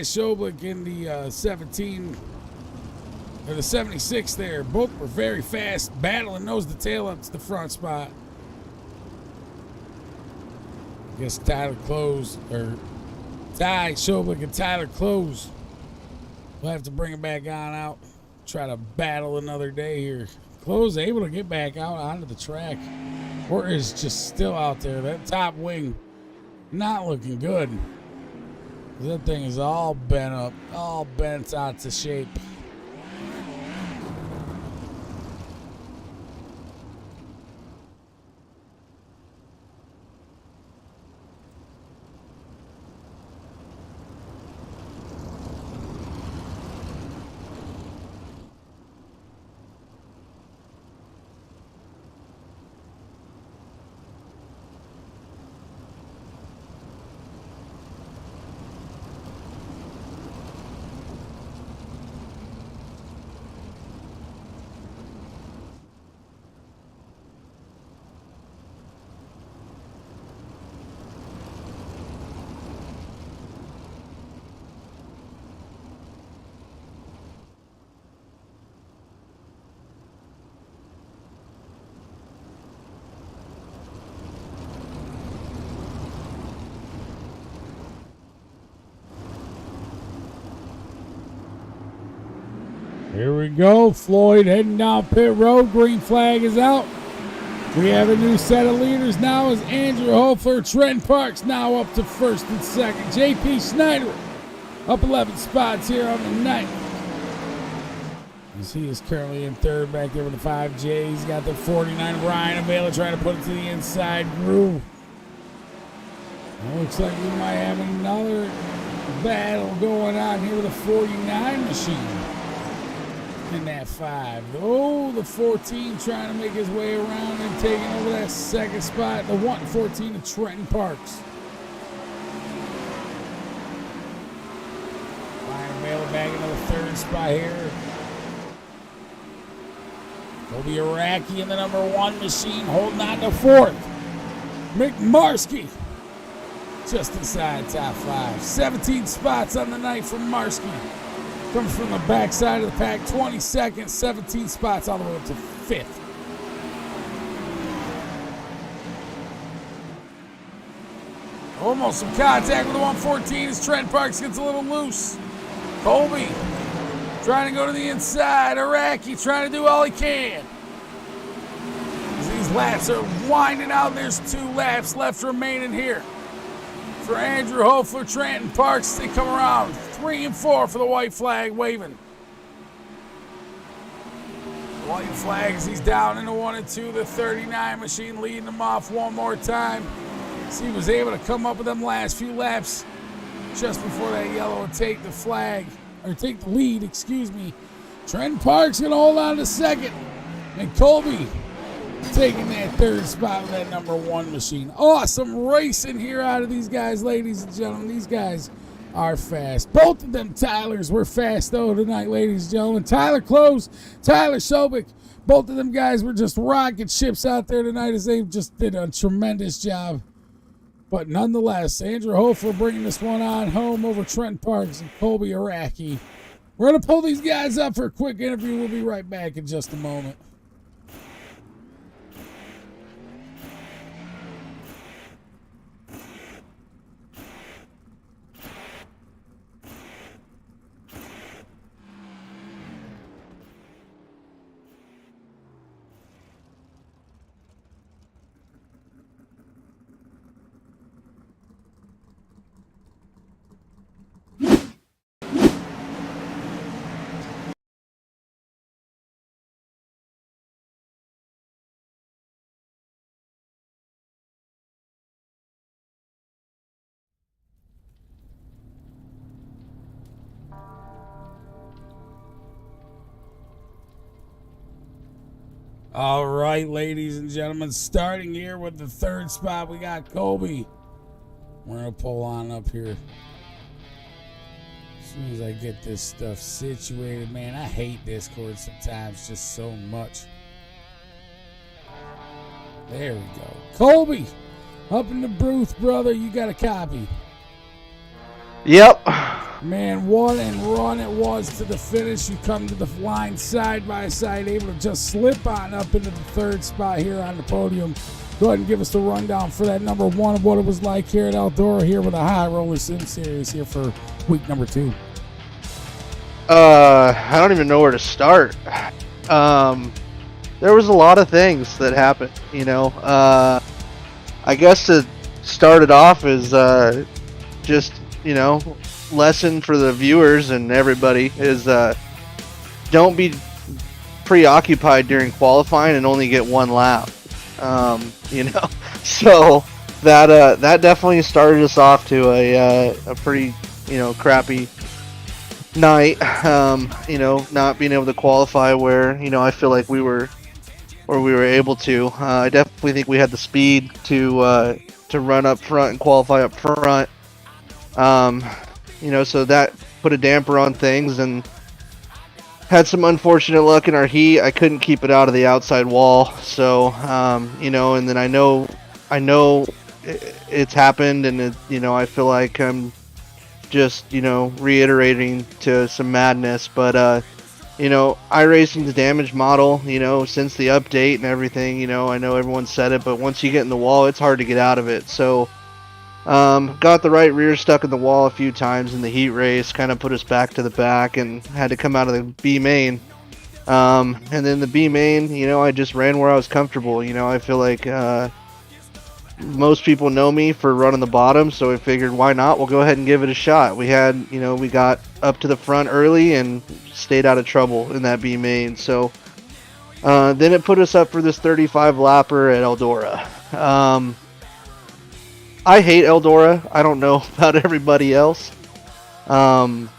Schoblich in the 17. Or the 76 there. Both were very fast, battling nose to tail up to the front spot. I guess Ty Schoblich and Tyler Clowes. We'll have to bring him back on out. Try to battle another day here. Clowes able to get back out onto the track. Or is just still out there. That top wing not looking good. That thing is all bent up. All bent out to shape. Here we go. Floyd heading down pit road. Green flag is out. We have a new set of leaders now as Andrew Hofler, Trent Parks now up to 1st and 2nd. JP Schneider up 11 spots here on the night. As he is currently in 3rd back there with the 5J. He's got the 49 Ryan Avila trying to put it to the inside groove. It looks like we might have another battle going on here with a 49 machine. In that 5. Oh, the 14 trying to make his way around and taking over that 2nd spot. The 114 of Trenton Parks. Ryan Baylor back into the 3rd spot here. Kobe Iraqi in the number 1 machine holding on to 4th. McMarsky just inside top 5. 17 spots on the night from Marsky. Comes from the backside of the pack, 22nd, 17 spots all the way up to 5th. Almost some contact with the 114 as Trent Parks gets a little loose. Colby trying to go to the inside. Iraqi trying to do all he can. As these laps are winding out, there's 2 laps left remaining here. for Andrew Hofer, Trenton Parks. They come around 3 and 4 for the white flag waving. White flags, he's down in the 1 and 2. The 39 machine leading him off one more time. So he was able to come up with them last few laps just before that yellow would take the flag, or take the lead, excuse me. Trenton Parks gonna hold on to second. And Colby taking that 3rd spot with that number 1 machine. Awesome racing here out of these guys, ladies and gentlemen. These guys are fast. Both of them Tylers were fast, though, tonight, ladies and gentlemen. Tyler Clowes, Tyler Sobek, both of them guys were just rocket ships out there tonight as they just did a tremendous job. But nonetheless, Andrew Hofer bringing this one on home over Trent Parks and Colby Araki. We're going to pull these guys up for a quick interview. We'll be right back in just a moment. All right, ladies and gentlemen, starting here with the 3rd spot, we got Colby. We're going to pull on up here. As soon as I get this stuff situated, man, I hate Discord sometimes just so much. There we go. Colby, up in the booth, brother, you got a copy. Yep. Man, what and run it was to the finish. You come to the line side by side, able to just slip on up into the 3rd spot here on the podium. Go ahead and give us the rundown for that number 1 of what it was like here at Eldora here with a High Roller Sim Series here for week number 2. I don't even know where to start. There was a lot of things that happened, you know. I guess to start it off is just, you know, lesson for the viewers and everybody is don't be preoccupied during qualifying and only get 1 lap. You know, so that definitely started us off to a pretty, you know, crappy night. You know, not being able to qualify where, you know, I feel like we were able to. I definitely think we had the speed to run up front and qualify up front. You know, so that put a damper on things and had some unfortunate luck in our heat. I couldn't keep it out of the outside wall. So, you know, and then I know it's happened, and you know, I feel like I'm just, you know, reiterating to some madness. But, you know, iRacing's damage model, you know, since the update and everything, you know, I know everyone said it, but once you get in the wall, it's hard to get out of it. So, got the right rear stuck in the wall a few times in the heat race, kind of put us back to the back and had to come out of the B main. And then the B main, you know, I just ran where I was comfortable. You know, I feel like most people know me for running the bottom, so I figured why not? We'll go ahead and give it a shot. We had, you know, we got up to the front early and stayed out of trouble in that B main. So then it put us up for this 35 lapper at Eldora. I hate Eldora. I don't know about everybody else. I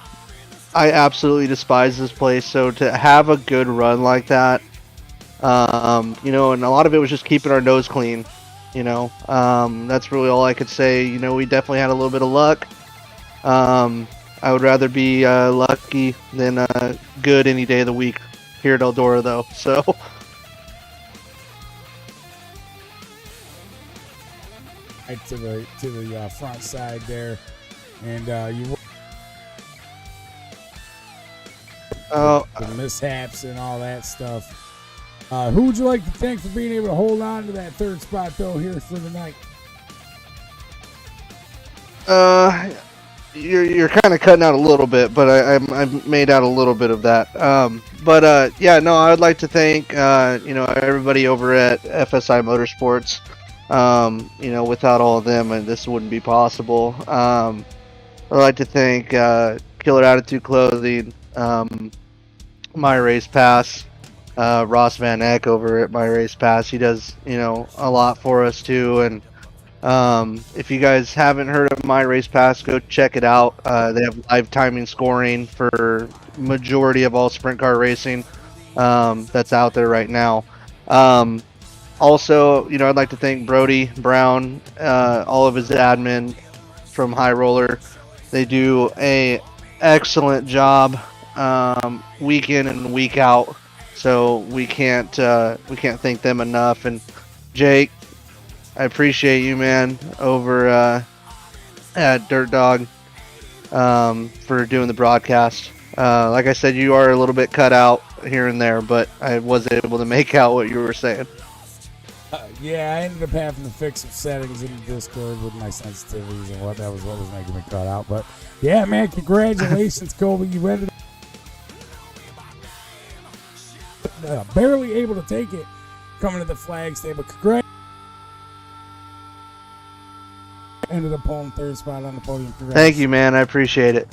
absolutely despise this place. So to have a good run like that, you know, and a lot of it was just keeping our nose clean. You know, that's really all I could say. You know, we definitely had a little bit of luck. I would rather be lucky than good any day of the week here at Eldora, though. So. Right to the front side there, and you the mishaps and all that stuff. Who would you like to thank for being able to hold on to that 3rd spot though here for the night? You're kind of cutting out a little bit, but I made out a little bit of that. Yeah, no, I would like to thank you know, everybody over at FSI Motorsports. Without all of them, and this wouldn't be possible. I'd like to thank Killer Attitude Clothing, My Race Pass, Ross Van Eck over at My Race Pass. He does, a lot for us too. And if you guys haven't heard of My Race Pass, go check it out. They have live timing scoring for majority of all sprint car racing that's out there right now. Also, I'd like to thank Brody Brown, all of his admin from High Roller. They do a excellent job week in and week out, so we can't thank them enough. And Jake, I appreciate you, man, over at Dirt Dog for doing the broadcast. Like I said, you are a little bit cut out here and there, but I was able to make out what you were saying. Yeah, I ended up having to fix some settings in the Discord with my sensitivities and that was what was making me cut out. But yeah, man, congratulations, Colby. You ended up barely able to take it coming to the flag stable. Congrats. Ended up pulling third spot on the podium. Congrats. Thank you, man. I appreciate it.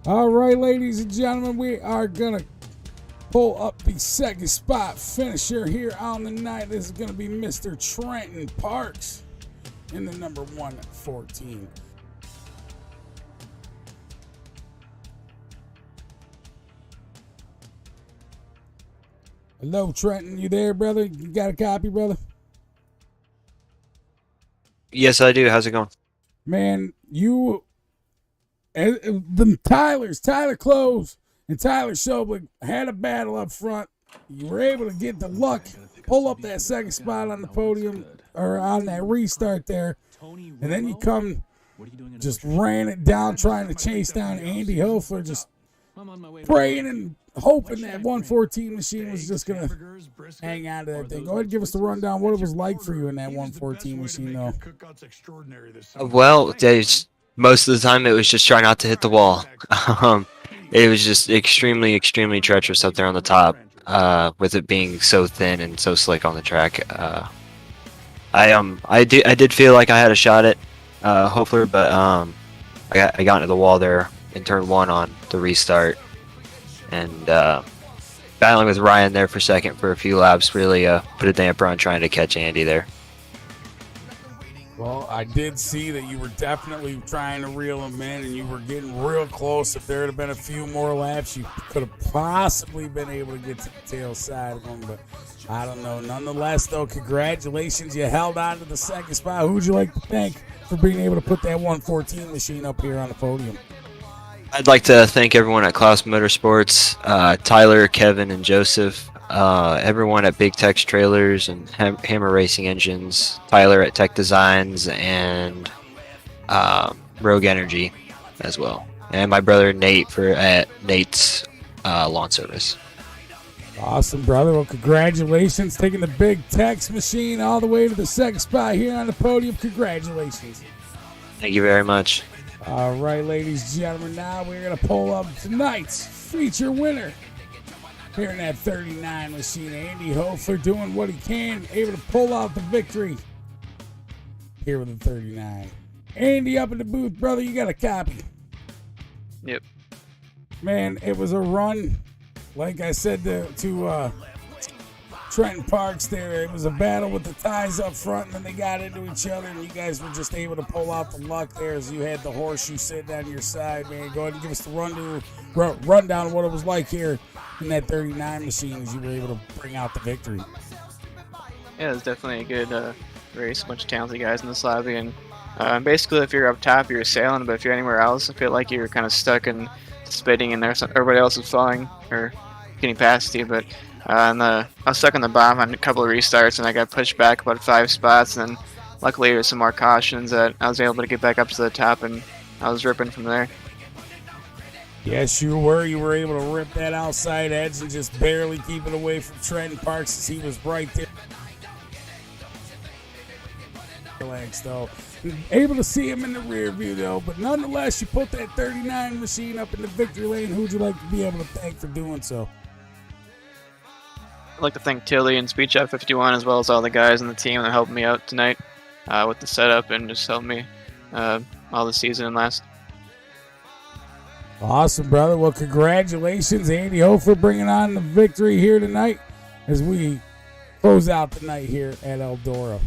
All right, ladies and gentlemen, we are going to pull up the second spot finisher here on the night. This is going to be Mr. Trenton Parks in the number 114. Hello, Trenton. You there, brother? You got a copy, brother? Yes, I do. How's it going? Man, Tyler Clowes and Tyler Schobling had a battle up front. You were able to get the luck, pull up that second spot on the podium, or on that restart there, and then you just ran it down trying to chase down Andy Hofler, just praying and hoping that 114 machine was just going to hang on to that thing. Go ahead and give us the rundown what it was like for you in that 114 machine, though. Well, most of the time it was just trying not to hit the wall. It was just extremely, extremely treacherous up there on the top, with it being so thin and so slick on the track. I did feel like I had a shot at Hofler, but I got into the wall there in turn 1 on the restart, and battling with Ryan there for second for a few laps really put a damper on trying to catch Andy there. Well, I did see that you were definitely trying to reel him in, and you were getting real close. If there had been a few more laps, you could have possibly been able to get to the tail side of him, but I don't know. Nonetheless, though, congratulations. You held on to the second spot. Who would you like to thank for being able to put that 114 machine up here on the podium? I'd like to thank everyone at Clowes Motorsports, Tyler, Kevin, and Joseph, everyone at Big Tex Trailers and Hammer Racing Engines, Tyler at Tech Designs, and Rogue Energy as well, and my brother Nate at Nate's Lawn Service. Awesome, brother. Well, congratulations, taking the Big Tex machine all the way to the second spot here on the podium. Congratulations. Thank you very much. All right, ladies and gentlemen, now we're going to pull up tonight's feature winner. Here in that 39 machine, Andy Hofler doing what he can, able to pull out the victory here with the 39. Andy, up in the booth, brother, you got a copy. Yep. Man, it was a run. Like I said to Trenton Parks there, it was a battle with the ties up front, and then they got into each other, and you guys were just able to pull out the luck there as you had the horseshoe sitting on your side, man. Go ahead and give us the rundown of what it was like here in that 39 machine as you were able to bring out the victory. Yeah, it was definitely a good race. A bunch of talented guys in this lobby, and basically if you're up top, you're sailing, but if you're anywhere else, I feel like you're kind of stuck and spitting in there. So everybody else is falling or getting past you, but I was stuck on the bottom on a couple of restarts, and I got pushed back about 5 spots, and then luckily there was some more cautions that I was able to get back up to the top, and I was ripping from there. Yes, you were. You were able to rip that outside edge and just barely keep it away from Trenton Parks as he was right there. Though. Able to see him in the rear view, though, but nonetheless, you put that 39 machine up in the victory lane. Who'd you like to be able to thank for doing so? I'd like to thank Tilly and Speed Shop 51 as well as all the guys on the team that helped me out tonight with the setup and just helped me all the season and last. Awesome, brother. Well, congratulations, Andy Ho, for bringing on the victory here tonight as we close out the night here at Eldora.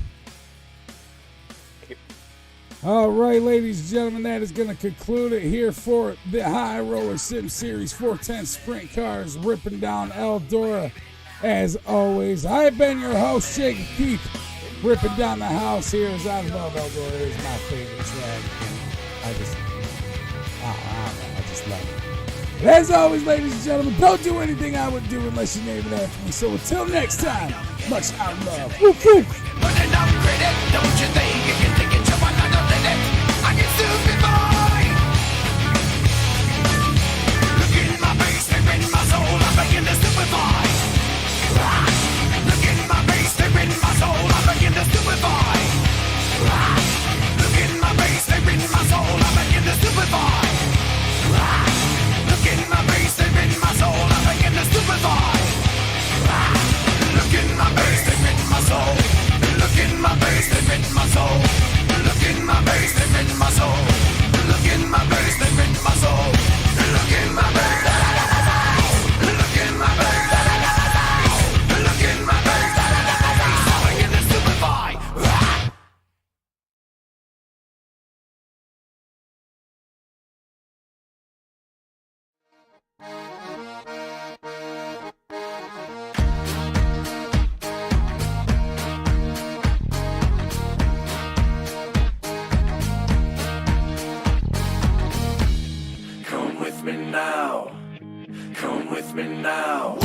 All right, ladies and gentlemen, that is going to conclude it here for the High Roller Sim Series 410 Sprint Cars ripping down Eldora. As always, I've been your host, Jake Keith, ripping down the house here as I love Eldora. It is my favorite track. I just love it. And as always, ladies and gentlemen, don't do anything I would do unless you name it after me. So until next time, much out love. Woo, woo. But enough credit, don't you think you can take it to another minute? I get stupefy. Look in my face, they're in my soul, I'm beginning to stupefy. Look in my face, they're in my soul, I'm beginning to stupefy. Look in my face, they're in my soul, I'm beginning to stupefy. Look in my face, they're in my soul, I'm beginning to stupefy. Look in my face, they're in my soul. Look in my face, they're in my soul. Look in my face, they're in my soul. Look in my face, they're in my soul. Look in my face, look in my face, look in my face, I'm beginning to stupefy. Come with me now. Come with me now.